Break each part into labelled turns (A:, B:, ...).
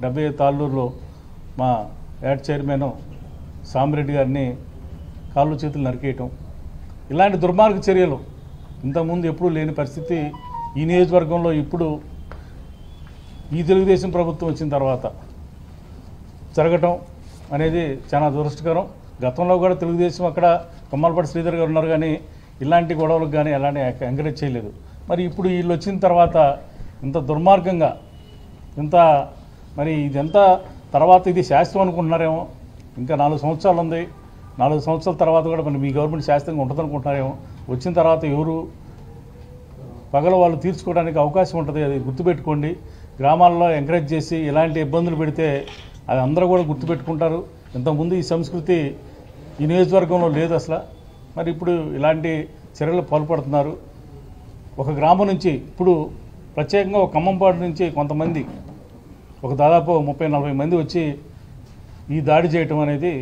A: 75 తాళ్ళూరులో మా add chairman Samireddy గారిని కాళ్ళు చేతులు నరికేయటం, ఇలాంటి దుర్మార్గ చర్యలు ఇంతకుముందు ఎప్పుడూ లేని పరిస్థితి ఈ నియోజకవర్గంలో ఇప్పుడు ఈ తెలుగుదేశం ప్రభుత్వం వచ్చిన తర్వాత జరగటం అనేది చాలా దురదృష్టకరం. గతంలో కూడా తెలుగుదేశం అక్కడ కొమ్మలపాటి శ్రీధర్ గారు ఉన్నారు, కానీ ఇలాంటి గొడవలకు కానీ అలాంటి ఎంకరేజ్ చేయలేదు. మరి ఇప్పుడు వీళ్ళు వచ్చిన తర్వాత ఇంత దుర్మార్గంగా ఇంత మరి ఇదంతా తర్వాత ఇది శాస్త్రం అనుకుంటున్నారేమో. ఇంకా 4 సంవత్సరాలు ఉంది, 4 సంవత్సరాల తర్వాత కూడా మరి మీ గవర్నమెంట్ శాస్త్రంగా ఉంటుంది అనుకుంటున్నారేమో. వచ్చిన తర్వాత ఎవరు పగల వాళ్ళు తీర్చుకోవడానికి అవకాశం ఉంటుంది, అది గుర్తుపెట్టుకోండి. గ్రామాల్లో ఎంకరేజ్ చేసి ఇలాంటి ఇబ్బందులు పెడితే అది అందరూ కూడా గుర్తుపెట్టుకుంటారు. ఇంతకుముందు ఈ సంస్కృతి ఈ నియోజకవర్గంలో లేదు అసలు. మరి ఇప్పుడు ఇలాంటి చర్యలు పాల్పడుతున్నారు. ఒక గ్రామం నుంచి ఇప్పుడు ప్రత్యేకంగా ఒక ఖమ్మంపాడు నుంచి కొంతమంది ఒక దాదాపు 30-40 మంది వచ్చి ఈ దాడి చేయటం అనేది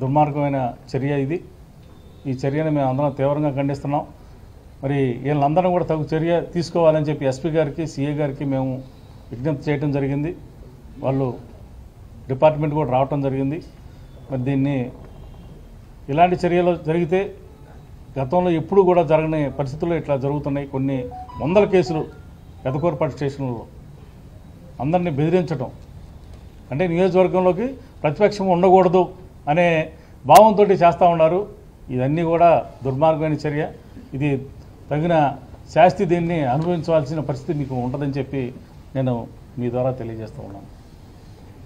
A: దుర్మార్గమైన చర్య. ఈ చర్యను మేము అందరం తీవ్రంగా ఖండిస్తున్నాం. మరి వీళ్ళందరం కూడా తగు చర్య తీసుకోవాలని చెప్పి ఎస్పీ గారికి, సిఏ గారికి మేము విజ్ఞప్తి చేయడం జరిగింది. వాళ్ళు డిపార్ట్మెంట్ కూడా రావటం జరిగింది. మరి దీన్ని ఇలాంటి చర్యలు జరిగితే గతంలో ఎప్పుడు కూడా జరగని పరిస్థితుల్లో ఇట్లా జరుగుతున్నాయి. కొన్ని వందల కేసులు పెదకూరపాటి స్టేషన్లో అందరినీ బెదిరించడం, అంటే నియోజకవర్గంలోకి ప్రతిపక్షం ఉండకూడదు అనే భావంతో చేస్తూ ఉన్నారు. ఇవన్నీ కూడా దుర్మార్గమైన చర్య. ఇది తగిన శాస్తి దీన్ని అనుభవించవలసిన పరిస్థితి మీకు ఉంటుందని చెప్పి నేను మీ ద్వారా తెలియజేస్తూ ఉన్నాను.